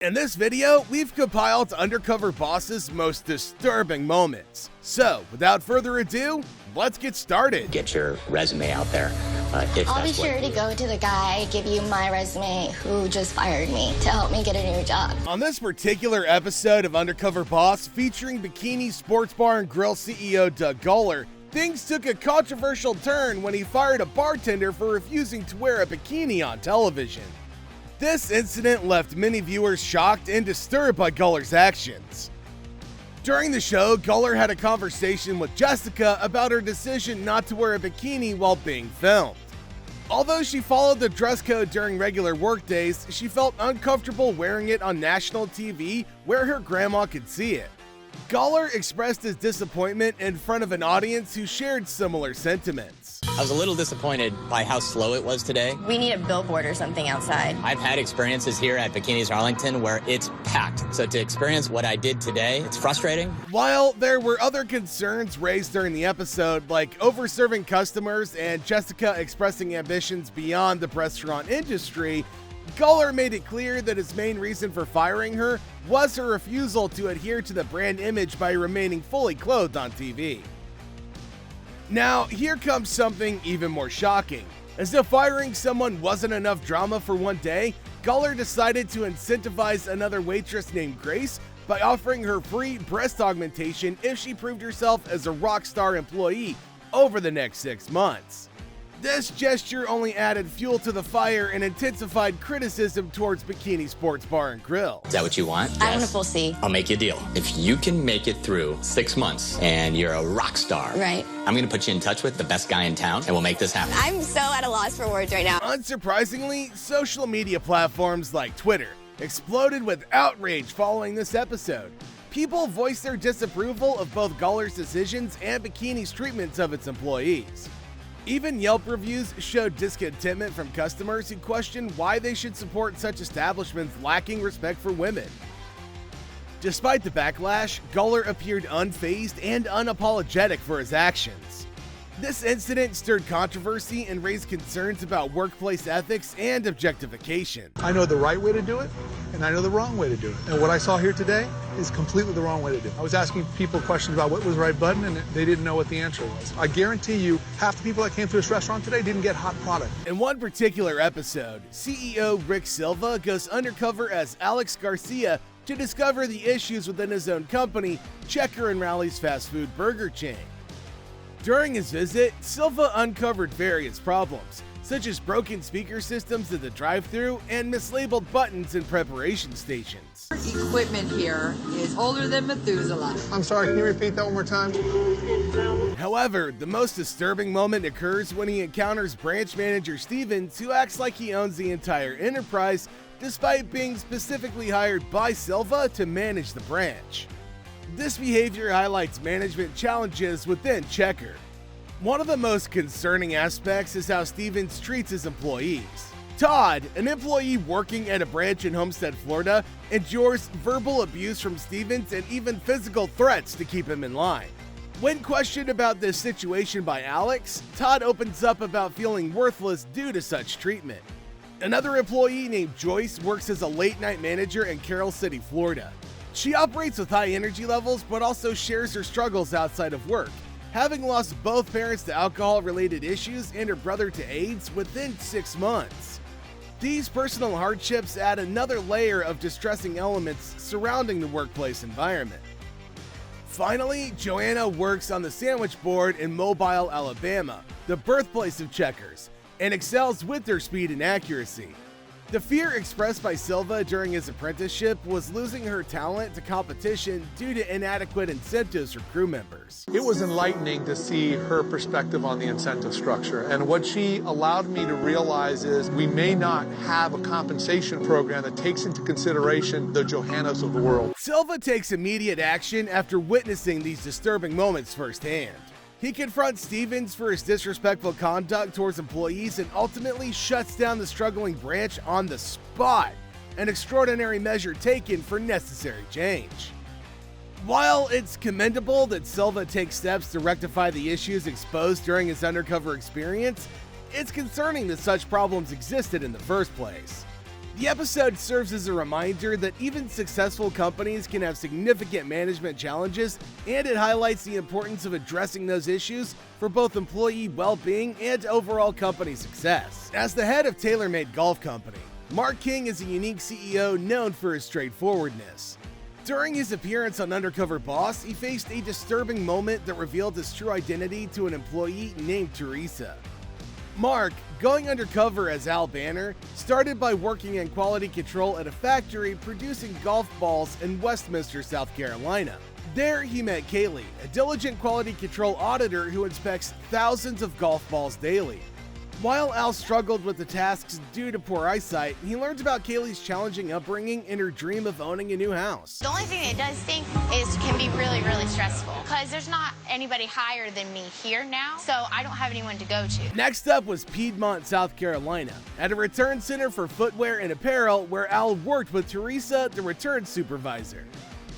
In this video, we've compiled Undercover Boss's most disturbing moments. So, without further ado, let's get started. Get your resume out there. I'll be sure to go to the guy, give you my resume, who just fired me to help me get a new job. On this particular episode of Undercover Boss, featuring Bikini Sports Bar and Grill CEO Doug Goller, things took a controversial turn when he fired a bartender for refusing to wear a bikini on television. This incident left many viewers shocked and disturbed by Goller's actions. During the show, Goller had a conversation with Jessica about her decision not to wear a bikini while being filmed. Although she followed the dress code during regular workdays, she felt uncomfortable wearing it on national TV where her grandma could see it. Goller expressed his disappointment in front of an audience who shared similar sentiments. I was a little disappointed by how slow it was today. We need a billboard or something outside. I've had experiences here at Bikinis Arlington where it's packed. So to experience what I did today, it's frustrating. While there were other concerns raised during the episode, like over-serving customers and Jessica expressing ambitions beyond the restaurant industry, Goller made it clear that his main reason for firing her was her refusal to adhere to the brand image by remaining fully clothed on TV. Now, here comes something even more shocking. As if firing someone wasn't enough drama for one day, Goller decided to incentivize another waitress named Grace by offering her free breast augmentation if she proved herself as a rock star employee over the next 6 months. This gesture only added fuel to the fire and intensified criticism towards Bikini Sports Bar and Grill. Is that what you want? I want a full C. I'll make you a deal. If you can make it through 6 months and you're a rock star, Right. I'm going to put you in touch with the best guy in town and we'll make this happen. I'm so at a loss for words right now. Unsurprisingly, social media platforms like Twitter exploded with outrage following this episode. People voiced their disapproval of both Goller's decisions and Bikini's treatments of its employees. Even Yelp reviews showed discontentment from customers who questioned why they should support such establishments lacking respect for women. Despite the backlash, Goller appeared unfazed and unapologetic for his actions. This incident stirred controversy and raised concerns about workplace ethics and objectification. I know the right way to do it, and I know the wrong way to do it. And what I saw here today is completely the wrong way to do it. I was asking people questions about what was the right button, and they didn't know what the answer was. I guarantee you, half the people that came to this restaurant today didn't get hot product. In one particular episode, CEO Rick Silva goes undercover as Alex Garcia to discover the issues within his own company, Checker and Rally's fast food burger chain. During his visit, Silva uncovered various problems, such as broken speaker systems at the drive-thru and mislabeled buttons in preparation stations. Equipment here is older than Methuselah. I'm sorry, can you repeat that one more time? However, the most disturbing moment occurs when he encounters branch manager Stevens, who acts like he owns the entire enterprise, despite being specifically hired by Silva to manage the branch. This behavior highlights management challenges within Checker. One of the most concerning aspects is how Stevens treats his employees. Todd, an employee working at a branch in Homestead, Florida, endures verbal abuse from Stevens and even physical threats to keep him in line. When questioned about this situation by Alex, Todd opens up about feeling worthless due to such treatment. Another employee named Joyce works as a late-night manager in Carroll City, Florida. She operates with high energy levels but also shares her struggles outside of work, having lost both parents to alcohol-related issues and her brother to AIDS within 6 months. These personal hardships add another layer of distressing elements surrounding the workplace environment. Finally, Joanna works on the sandwich board in Mobile, Alabama, the birthplace of Checkers, and excels with her speed and accuracy. The fear expressed by Silva during his apprenticeship was losing her talent to competition due to inadequate incentives for crew members. It was enlightening to see her perspective on the incentive structure. And what she allowed me to realize is we may not have a compensation program that takes into consideration the Johannas of the world. Silva takes immediate action after witnessing these disturbing moments firsthand. He confronts Stevens for his disrespectful conduct towards employees and ultimately shuts down the struggling branch on the spot, an extraordinary measure taken for necessary change. While it's commendable that Silva takes steps to rectify the issues exposed during his undercover experience, it's concerning that such problems existed in the first place. The episode serves as a reminder that even successful companies can have significant management challenges, and it highlights the importance of addressing those issues for both employee well-being and overall company success. As the head of TaylorMade Golf Company, Mark King is a unique CEO known for his straightforwardness. During his appearance on Undercover Boss, he faced a disturbing moment that revealed his true identity to an employee named Teresa. Mark, going undercover as Al Banner, started by working in quality control at a factory producing golf balls in Westminster, South Carolina. There, he met Kaylee, a diligent quality control auditor who inspects thousands of golf balls daily. While Al struggled with the tasks due to poor eyesight, he learned about Kaylee's challenging upbringing and her dream of owning a new house. The only thing it does stink is can be really, really stressful because there's not anybody higher than me here now, so I don't have anyone to go to. Next up was Piedmont, South Carolina, at a return center for footwear and apparel where Al worked with Teresa, the return supervisor.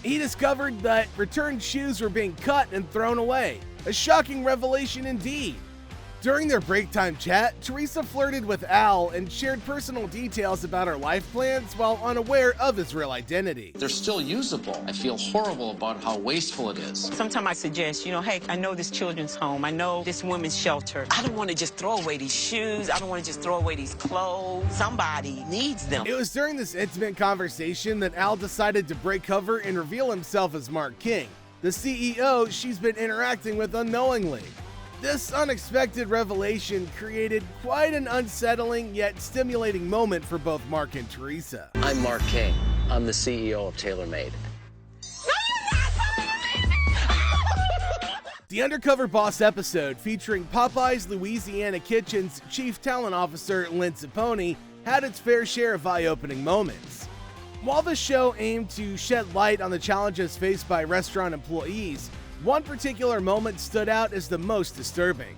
He discovered that returned shoes were being cut and thrown away. A shocking revelation indeed. During their break time chat, Teresa flirted with Al and shared personal details about her life plans while unaware of his real identity. They're still usable. I feel horrible about how wasteful it is. Sometimes I suggest, hey, I know this children's home. I know this women's shelter. I don't want to just throw away these shoes. I don't want to just throw away these clothes. Somebody needs them. It was during this intimate conversation that Al decided to break cover and reveal himself as Mark King, the CEO she's been interacting with unknowingly. This unexpected revelation created quite an unsettling yet stimulating moment for both Mark and Teresa. I'm Mark King. I'm the CEO of TaylorMade. The Undercover Boss episode, featuring Popeye's Louisiana Kitchen's Chief Talent Officer Lynn Zapponi, had its fair share of eye-opening moments. While the show aimed to shed light on the challenges faced by restaurant employees, one particular moment stood out as the most disturbing.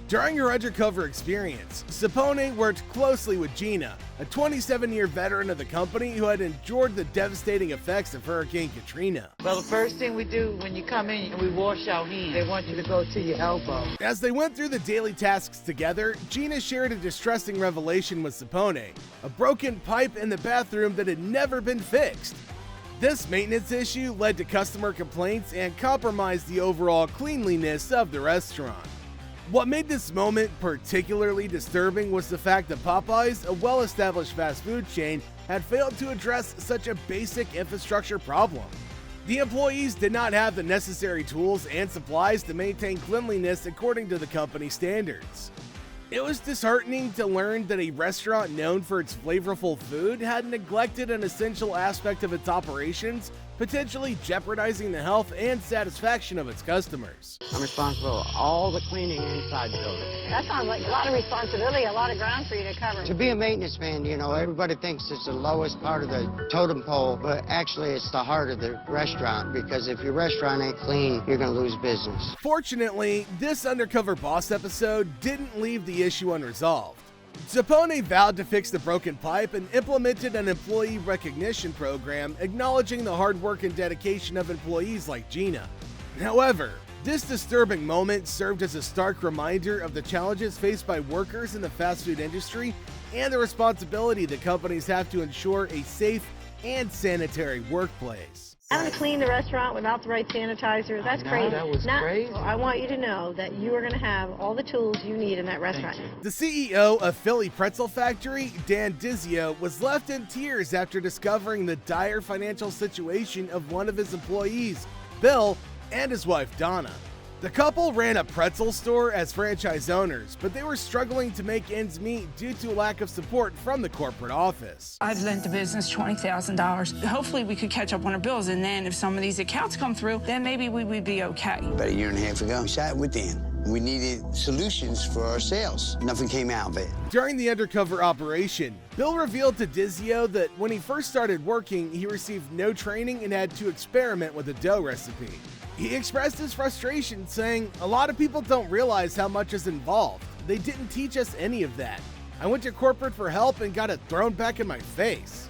During her undercover experience, Zapponi worked closely with Gina, a 27-year veteran of the company who had endured the devastating effects of Hurricane Katrina. Well, the first thing we do when you come in and we wash our hands, they want you to go to your elbow. As they went through the daily tasks together, Gina shared a distressing revelation with Zapponi, a broken pipe in the bathroom that had never been fixed. This maintenance issue led to customer complaints and compromised the overall cleanliness of the restaurant. What made this moment particularly disturbing was the fact that Popeyes, a well-established fast food chain, had failed to address such a basic infrastructure problem. The employees did not have the necessary tools and supplies to maintain cleanliness according to the company standards. It was disheartening to learn that a restaurant known for its flavorful food had neglected an essential aspect of its operations, potentially jeopardizing the health and satisfaction of its customers. I'm responsible for all the cleaning inside the building. That sounds like a lot of responsibility, a lot of ground for you to cover. To be a maintenance man, everybody thinks it's the lowest part of the totem pole, but actually it's the heart of the restaurant, because if your restaurant ain't clean, you're going to lose business. Fortunately, this Undercover Boss episode didn't leave the issue unresolved. Zapponi vowed to fix the broken pipe and implemented an employee recognition program acknowledging the hard work and dedication of employees like Gina. However, this disturbing moment served as a stark reminder of the challenges faced by workers in the fast food industry and the responsibility that companies have to ensure a safe and sanitary workplace. Having to clean the restaurant without the right sanitizer, that's crazy. That was crazy. I want you to know that you are going to have all the tools you need in that restaurant. The CEO of Philly Pretzel Factory, Dan Dizio, was left in tears after discovering the dire financial situation of one of his employees, Bill, and his wife, Donna. The couple ran a pretzel store as franchise owners, but they were struggling to make ends meet due to a lack of support from the corporate office. I've lent the business $20,000. Hopefully we could catch up on our bills, and then if some of these accounts come through, then maybe we would be okay. About a year and a half ago, we sat with Dan. We needed solutions for our sales. Nothing came out of it. During the undercover operation, Bill revealed to Dizio that when he first started working, he received no training and had to experiment with a dough recipe. He expressed his frustration, saying, "A lot of people don't realize how much is involved. They didn't teach us any of that. I went to corporate for help and got it thrown back in my face."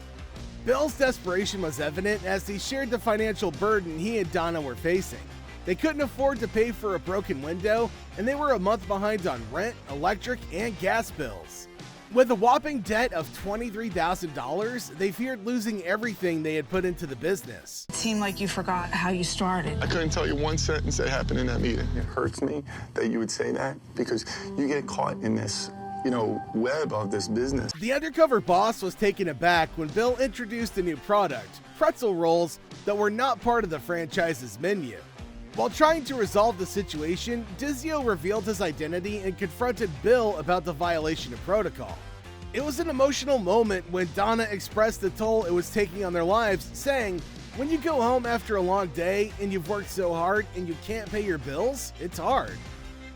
Bill's desperation was evident as he shared the financial burden he and Donna were facing. They couldn't afford to pay for a broken window, and they were a month behind on rent, electric, and gas bills. With a whopping debt of $23,000, they feared losing everything they had put into the business. It seemed like you forgot how you started. I couldn't tell you one sentence that happened in that meeting. It hurts me that you would say that because you get caught in this, web of this business. The Undercover Boss was taken aback when Bill introduced a new product, pretzel rolls, that were not part of the franchise's menu. While trying to resolve the situation, Dizio revealed his identity and confronted Bill about the violation of protocol. It was an emotional moment when Donna expressed the toll it was taking on their lives, saying, "When you go home after a long day and you've worked so hard and you can't pay your bills, it's hard."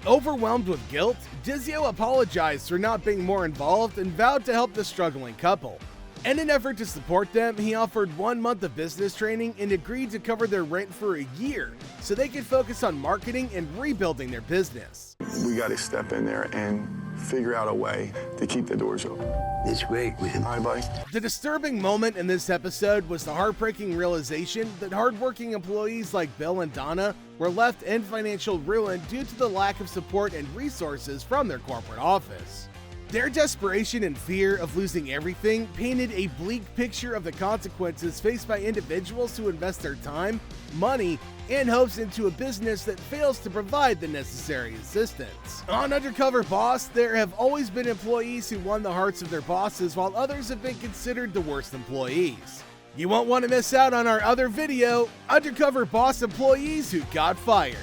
Overwhelmed with guilt, Dizio apologized for not being more involved and vowed to help the struggling couple. In an effort to support them, he offered 1 month of business training and agreed to cover their rent for a year so they could focus on marketing and rebuilding their business. We got to step in there and figure out a way to keep the doors open. It's great, man. All right, buddy. The disturbing moment in this episode was the heartbreaking realization that hardworking employees like Bill and Donna were left in financial ruin due to the lack of support and resources from their corporate office. Their desperation and fear of losing everything painted a bleak picture of the consequences faced by individuals who invest their time, money, and hopes into a business that fails to provide the necessary assistance. On Undercover Boss, there have always been employees who won the hearts of their bosses, while others have been considered the worst employees. You won't want to miss out on our other video, Undercover Boss Employees Who Got Fired.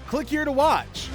Click here to watch.